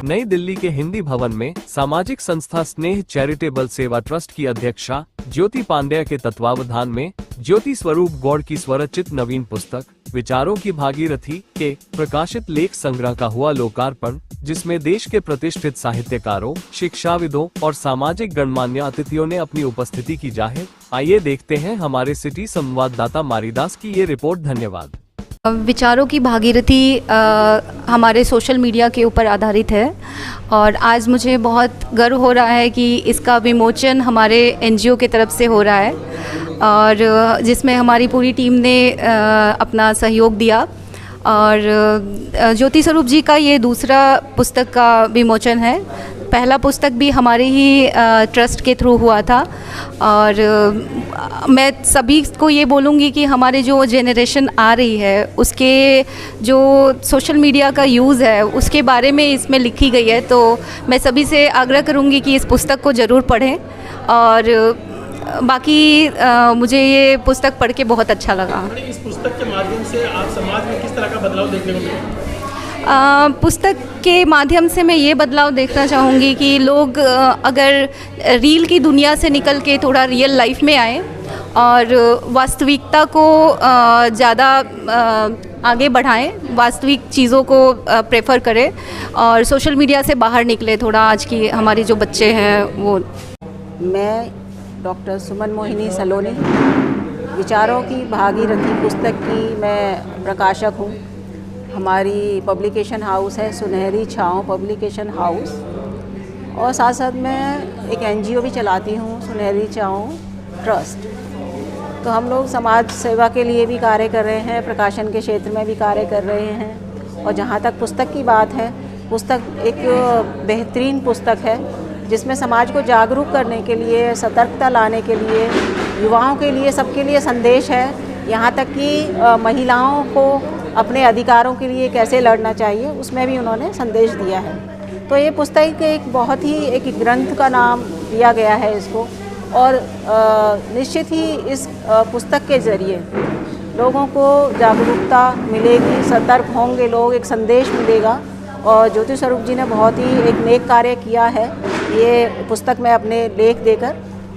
नई दिल्ली के हिंदी भवन में सामाजिक संस्था स्नेह चैरिटेबल सेवा ट्रस्ट की अध्यक्षा ज्योति पांडेय के तत्वावधान में ज्योति स्वरूप गौड़ की स्वरचित नवीन पुस्तक विचारों की भागीरथी के प्रकाशित लेख संग्रह का हुआ लोकार्पण, जिसमें देश के प्रतिष्ठित साहित्यकारों, शिक्षाविदों और सामाजिक गणमान्य अतिथियों ने अपनी उपस्थिति की जाहिर। आइए देखते हैं हमारे सिटी संवाददाता मारीदास की ये रिपोर्ट। धन्यवाद। विचारों की भागीरथी हमारे सोशल मीडिया के ऊपर आधारित है और आज मुझे बहुत गर्व हो रहा है कि इसका विमोचन हमारे एनजीओ की तरफ से हो रहा है और जिसमें हमारी पूरी टीम ने अपना सहयोग दिया। और ज्योति स्वरूप जी का ये दूसरा पुस्तक का विमोचन है। पहला पुस्तक भी हमारे ही ट्रस्ट के थ्रू हुआ था और मैं सभी को ये बोलूँगी कि हमारे जो जेनरेशन आ रही है उसके जो सोशल मीडिया का यूज़ है उसके बारे में इसमें लिखी गई है, तो मैं सभी से आग्रह करूँगी कि इस पुस्तक को ज़रूर पढ़ें। और बाकी मुझे ये पुस्तक पढ़ के बहुत अच्छा लगा। इस पुस्तक के माध्यम से आप समाज में किस तरह का बदलाव देखने को मिला? पुस्तक के माध्यम से मैं ये बदलाव देखना चाहूँगी कि लोग अगर रील की दुनिया से निकल के थोड़ा रियल लाइफ में आए और वास्तविकता को ज़्यादा आगे बढ़ाएं, वास्तविक चीज़ों को प्रेफर करें और सोशल मीडिया से बाहर निकले थोड़ा। आज की हमारे जो बच्चे हैं वो। मैं डॉक्टर सुमन मोहिनी सलोनी, विचारों की भागीरथी पुस्तक की मैं प्रकाशक हूँ। हमारी पब्लिकेशन हाउस है सुनहरी छाँव पब्लिकेशन हाउस, और साथ साथ मैं एक एनजीओ भी चलाती हूँ, सुनहरी छाँव ट्रस्ट। तो हम लोग समाज सेवा के लिए भी कार्य कर रहे हैं, प्रकाशन के क्षेत्र में भी कार्य कर रहे हैं। और जहाँ तक पुस्तक की बात है, पुस्तक एक बेहतरीन पुस्तक है जिसमें समाज को जागरूक करने के लिए, सतर्कता लाने के लिए, युवाओं के लिए, सबके लिए संदेश है। यहाँ तक कि महिलाओं को अपने अधिकारों के लिए कैसे लड़ना चाहिए उसमें भी उन्होंने संदेश दिया है। तो ये पुस्तक एक बहुत ही एक ग्रंथ का नाम दिया गया है इसको। और निश्चित ही इस पुस्तक के ज़रिए लोगों को जागरूकता मिलेगी, सतर्क होंगे लोग, एक संदेश मिलेगा। और ज्योति स्वरूप जी ने बहुत ही एक नेक कार्य किया है ये पुस्तक में अपने लेख देकर,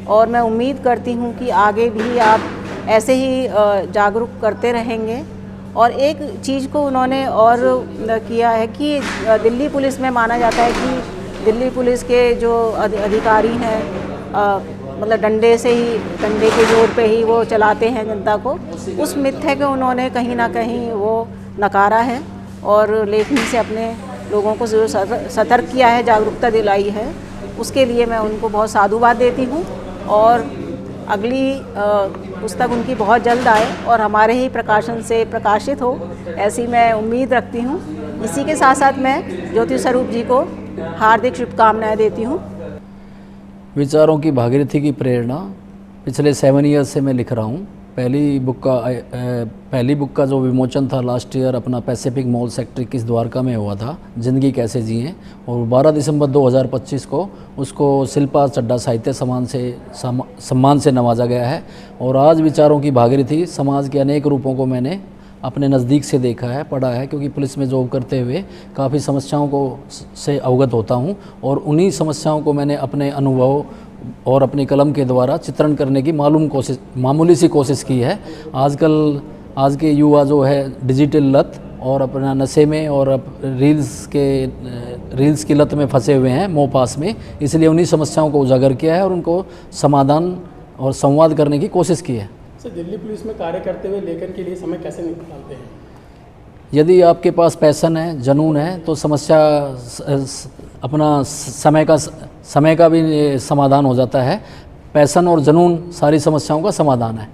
और मैं उम्मीद करती हूँ कि आगे भी आप ऐसे ही जागरूक करते रहेंगे। और एक चीज़ को उन्होंने और किया है कि दिल्ली पुलिस में माना जाता है कि दिल्ली पुलिस के जो अधिकारी हैं मतलब डंडे के जोर पे ही वो चलाते हैं जनता को, उस मिथ्या को उन्होंने कहीं ना कहीं वो नकारा है और लेखनी से अपने लोगों को जो सतर्क किया है, जागरूकता दिलाई है, उसके लिए मैं उनको बहुत साधुवाद देती हूँ। और अगली पुस्तक उनकी बहुत जल्द आए और हमारे ही प्रकाशन से प्रकाशित हो, ऐसी मैं उम्मीद रखती हूँ। इसी के साथ साथ मैं ज्योति स्वरूप जी को हार्दिक शुभकामनाएं देती हूँ। विचारों की भागीरथी की प्रेरणा पिछले 7 ईयर्स से मैं लिख रहा हूँ। पहली बुक का जो विमोचन था लास्ट ईयर अपना पैसिफिक मॉल सेक्टर 21 द्वारका में हुआ था, जिंदगी कैसे जिए, और 12 दिसंबर 2025 को उसको शिल्पा चड्ढा साहित्य सम्मान से नवाजा गया है। और आज विचारों की भागीरथी समाज के अनेक रूपों को मैंने अपने नज़दीक से देखा है, पढ़ा है, क्योंकि पुलिस में जॉब करते हुए काफ़ी समस्याओं को से अवगत होता हूँ और उन्हीं समस्याओं को मैंने अपने अनुभव और अपनी कलम के द्वारा चित्रण करने की मामूली सी कोशिश की है। आज के युवा जो है डिजिटल लत और अपना नशे में और रील्स की लत में फंसे हुए हैं, मोह पास में, इसलिए उन्हीं समस्याओं को उजागर किया है और उनको समाधान और संवाद करने की कोशिश की है। सर, दिल्ली पुलिस में कार्य करते हुए लेखन के लिए समय कैसे निकालते हैं? यदि आपके पास पैशन है, जुनून है, तो समस्या अपना समय का भी समाधान हो जाता है। पैशन और जुनून सारी समस्याओं का समाधान है।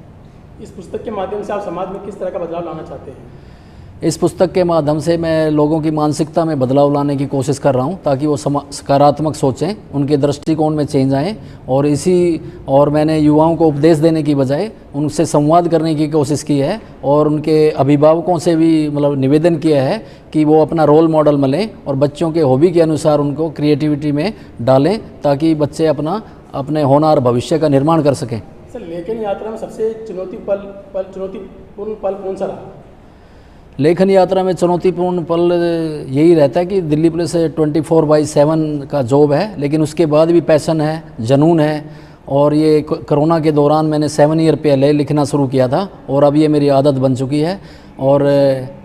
इस पुस्तक के माध्यम से आप समाज में किस तरह का बदलाव लाना चाहते हैं? इस पुस्तक के माध्यम से मैं लोगों की मानसिकता में बदलाव लाने की कोशिश कर रहा हूं, ताकि वो सकारात्मक सोचें, उनके दृष्टिकोण में चेंज आए। और मैंने युवाओं को उपदेश देने की बजाय उनसे संवाद करने की कोशिश की है और उनके अभिभावकों से भी मतलब निवेदन किया है कि वो अपना रोल मॉडल मिलें और बच्चों के हॉबी के अनुसार उनको क्रिएटिविटी में डालें, ताकि बच्चे अपने होनहार भविष्य का निर्माण कर सकें। सर, लेखन यात्रा में सबसे चुनौतीपूर्ण पल कौन सा रहा? लेखन यात्रा में चुनौतीपूर्ण पल यही रहता है कि दिल्ली पुलिस 24/7 का जॉब है, लेकिन उसके बाद भी पैशन है, जुनून है। और ये कोरोना के दौरान मैंने 7 ईयर पहले लिखना शुरू किया था और अब ये मेरी आदत बन चुकी है और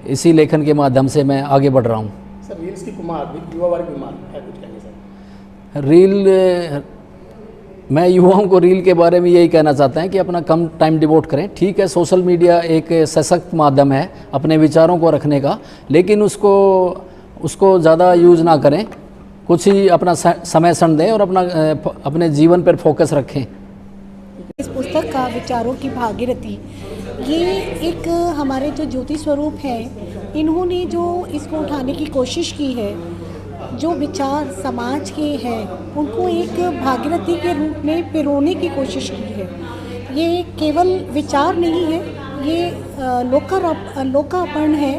इसी लेखन के माध्यम से मैं आगे बढ़ रहा हूँ। सर रील्स की कुमार युवा वर्ग बीमार है, कुछ कहेंगे सर? रील, मैं युवाओं को रील के बारे में यही कहना चाहता है कि अपना कम टाइम डिवोट करें। ठीक है, सोशल मीडिया एक सशक्त माध्यम है अपने विचारों को रखने का, लेकिन उसको ज़्यादा यूज़ ना करें, कुछ ही अपना समय सन दें और अपने जीवन पर फोकस रखें। इस पुस्तक का विचारों की भागीरथी, ये एक हमारे जो ज्योति स्वरूप हैं, इन्होंने जो इसको उठाने की कोशिश की है, जो विचार समाज के हैं उनको एक भागीरथी के रूप में पिरोने की कोशिश की है। ये केवल विचार नहीं है, ये लोकार्पण है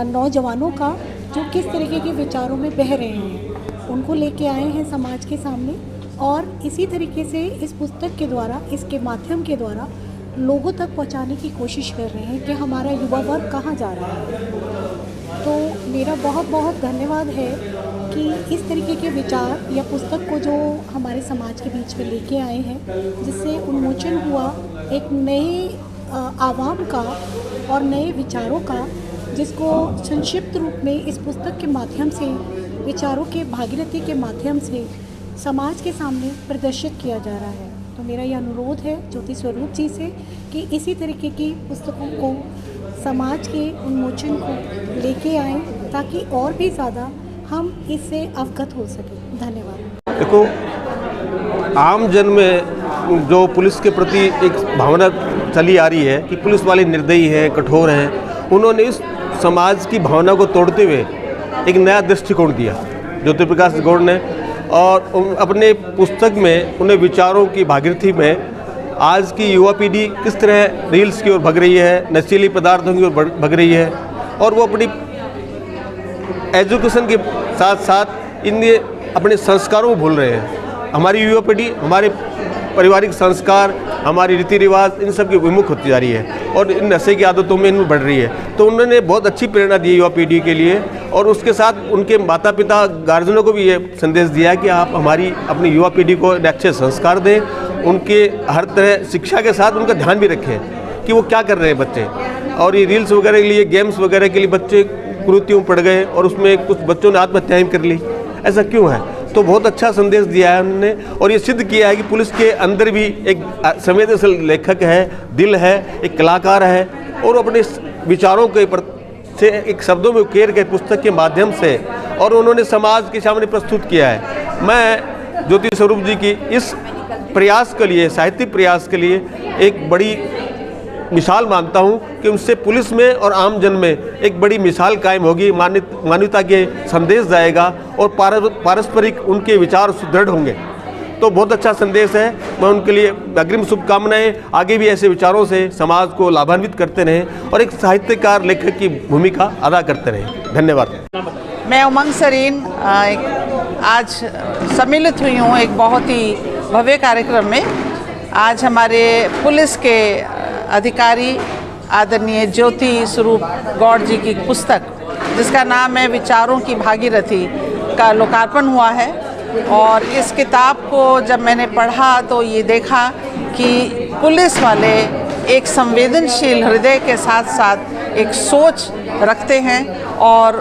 नौजवानों का, जो किस तरीके के विचारों में बह रहे हैं, उनको लेके आए हैं समाज के सामने। और इसी तरीके से इस पुस्तक के द्वारा, इसके माध्यम के द्वारा लोगों तक पहुंचाने की कोशिश कर रहे हैं कि हमारा युवा वर्ग कहाँ जा रहा है। तो मेरा बहुत बहुत धन्यवाद है कि इस तरीके के विचार या पुस्तक को जो हमारे समाज के बीच में लेके आए हैं, जिससे उन्मोचन हुआ एक नए आवाम का और नए विचारों का, जिसको संक्षिप्त रूप में इस पुस्तक के माध्यम से, विचारों के भागीरथी के माध्यम से समाज के सामने प्रदर्शित किया जा रहा है। तो मेरा ये अनुरोध है ज्योति स्वरूप जी से कि इसी तरीके की पुस्तकों को समाज के उन्मोचन को लेके आएं, ताकि और भी ज़्यादा हम इससे अवगत हो सकें। धन्यवाद। देखो, आम जन में जो पुलिस के प्रति एक भावना चली आ रही है कि पुलिस वाले निर्दयी हैं, कठोर हैं, उन्होंने इस समाज की भावना को तोड़ते हुए एक नया दृष्टिकोण दिया ज्योति प्रकाश गौड़ ने, और अपने पुस्तक में उन्हें विचारों की भागीरथी में आज की युवा पीढ़ी किस तरह रील्स की ओर भग रही है, नशीली पदार्थों की ओर भग रही है, और वो अपनी एजुकेशन के साथ साथ इनके अपने संस्कारों को भूल रहे हैं। हमारी युवा पीढ़ी हमारे पारिवारिक संस्कार, हमारी रीति रिवाज, इन सब की विमुख होती जा रही है और इन नशे की आदतों में इनमें बढ़ रही है। तो उन्होंने बहुत अच्छी प्रेरणा दी युवा पीढ़ी के लिए, और उसके साथ उनके माता पिता गार्जियनों को भी ये संदेश दिया कि आप हमारी अपनी युवा पीढ़ी को अच्छे संस्कार दें, उनके हर तरह शिक्षा के साथ उनका ध्यान भी रखें कि वो क्या कर रहे हैं बच्चे। और ये रील्स वगैरह के लिए, गेम्स वगैरह के लिए बच्चे कुरीतियों पड़ गए और उसमें कुछ बच्चों ने आत्महत्याएं कर ली। ऐसा क्यों है? तो बहुत अच्छा संदेश दिया है उन्होंने, और ये सिद्ध किया है कि पुलिस के अंदर भी एक संवेदनशील लेखक है, दिल है, एक कलाकार है, और अपने विचारों के से एक शब्दों में उकेर के पुस्तक के माध्यम से और उन्होंने समाज के सामने प्रस्तुत किया है। मैं ज्योति स्वरूप जी की इस प्रयास के लिए, साहित्यिक प्रयास के लिए एक बड़ी मिसाल मानता हूं कि उनसे पुलिस में और आम जन में एक बड़ी मिसाल कायम होगी, मानवता के संदेश जाएगा और पारस्परिक उनके विचार सुदृढ़ होंगे। तो बहुत अच्छा संदेश है। मैं उनके लिए अग्रिम शुभकामनाएं, आगे भी ऐसे विचारों से समाज को लाभान्वित करते रहें और एक साहित्यकार लेखक की भूमिका अदा करते रहें। धन्यवाद। मैं उमंग सरीन आज सम्मिलित हुई हूँ एक बहुत ही भव्य कार्यक्रम में। आज हमारे पुलिस के अधिकारी आदरणीय ज्योति स्वरूप गौड़ जी की पुस्तक, जिसका नाम है विचारों की भागीरथी, का लोकार्पण हुआ है। और इस किताब को जब मैंने पढ़ा तो ये देखा कि पुलिस वाले एक संवेदनशील हृदय के साथ साथ एक सोच रखते हैं और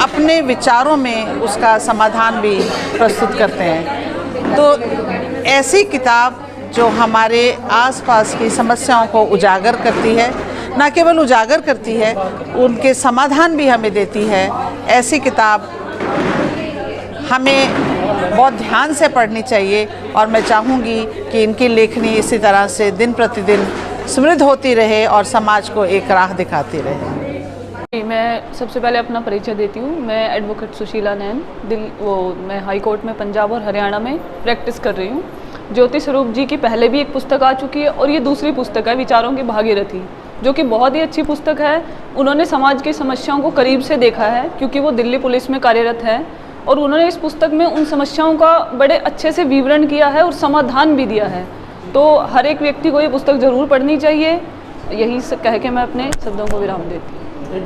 अपने विचारों में उसका समाधान भी प्रस्तुत करते हैं। तो ऐसी किताब जो हमारे आसपास की समस्याओं को उजागर करती है, न केवल उजागर करती है, उनके समाधान भी हमें देती है, ऐसी किताब हमें बहुत ध्यान से पढ़नी चाहिए। और मैं चाहूँगी कि इनकी लेखनी इसी तरह से दिन प्रतिदिन समृद्ध होती रहे और समाज को एक राह दिखाती रहे। मैं सबसे पहले अपना परिचय देती हूँ। मैं एडवोकेट सुशीला नैन मैं हाई कोर्ट में पंजाब और हरियाणा में प्रैक्टिस कर रही हूँ। ज्योति स्वरूप जी की पहले भी एक पुस्तक आ चुकी है और ये दूसरी पुस्तक है विचारों की भागीरथी, जो कि बहुत ही अच्छी पुस्तक है। उन्होंने समाज की समस्याओं को करीब से देखा है क्योंकि वो दिल्ली पुलिस में कार्यरत है, और उन्होंने इस पुस्तक में उन समस्याओं का बड़े अच्छे से विवरण किया है और समाधान भी दिया है। तो हर एक व्यक्ति को ये पुस्तक ज़रूर पढ़नी चाहिए। यही कह के मैं अपने शब्दों को विराम देती हूँ।